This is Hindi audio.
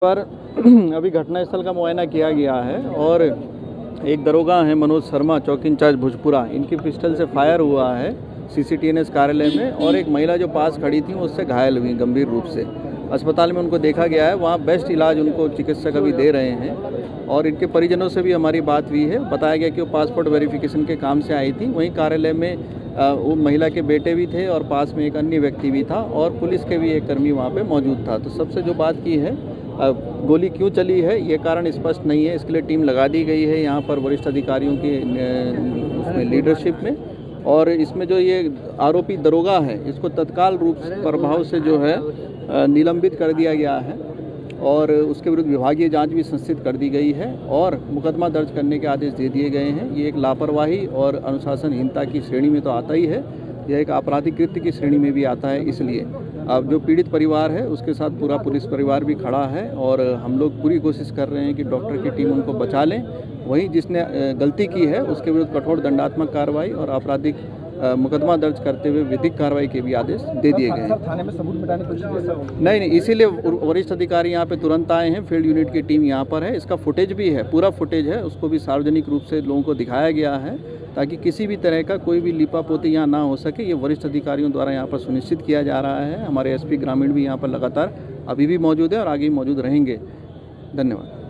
पर अभी घटनास्थल का मुआयना किया गया है और एक दरोगा हैं मनोज शर्मा, चौकी इंचार्ज भोजपुरा, इनकी पिस्टल से फायर हुआ है CCTNS कार्यालय में और एक महिला जो पास खड़ी थी उससे घायल हुई गंभीर रूप से। अस्पताल में उनको देखा गया है, वहाँ बेस्ट इलाज उनको चिकित्सक अभी दे रहे हैं और इनके परिजनों से भी हमारी बात हुई है। बताया गया कि वो पासपोर्ट वेरिफिकेशन के काम से आई थी। वहीं कार्यालय में वो महिला के बेटे भी थे और पास में एक अन्य व्यक्ति भी था और पुलिस के भी एक कर्मी वहाँ पे मौजूद था। तो सबसे जो बात की है, गोली क्यों चली है ये कारण स्पष्ट नहीं है। इसके लिए टीम लगा दी गई है यहाँ पर वरिष्ठ अधिकारियों की उसमें लीडरशिप में, और इसमें जो ये आरोपी दरोगा है इसको तत्काल रूप प्रभाव से जो है निलंबित कर दिया गया है और उसके विरुद्ध विभागीय जांच भी संस्थित कर दी गई है और मुकदमा दर्ज करने के आदेश दे दिए गए हैं। ये एक लापरवाही और अनुशासनहीनता की श्रेणी में तो आता ही है, यह एक आपराधिक कृत्य की श्रेणी में भी आता है। इसलिए अब जो पीड़ित परिवार है उसके साथ पूरा पुलिस परिवार भी खड़ा है और हम लोग पूरी कोशिश कर रहे हैं कि डॉक्टर की टीम उनको बचा लें। वहीं जिसने गलती की है उसके विरुद्ध कठोर दंडात्मक कार्रवाई और आपराधिक मुकदमा दर्ज करते हुए विधिक कार्रवाई के भी आदेश दे दिए गए हैं। थाने में सबूत मिटाने की कोशिश नहीं, इसीलिए वरिष्ठ अधिकारी यहाँ पे तुरंत आए हैं। फील्ड यूनिट की टीम यहाँ पर है, इसका फुटेज भी है, पूरा फुटेज है, उसको भी सार्वजनिक रूप से लोगों को दिखाया गया है ताकि किसी भी तरह का कोई भी लिपापोती यहाँ ना हो सके। ये वरिष्ठ अधिकारियों द्वारा यहाँ पर सुनिश्चित किया जा रहा है। हमारे SP ग्रामीण भी यहाँ पर लगातार अभी भी मौजूद है और आगे भी मौजूद रहेंगे। धन्यवाद।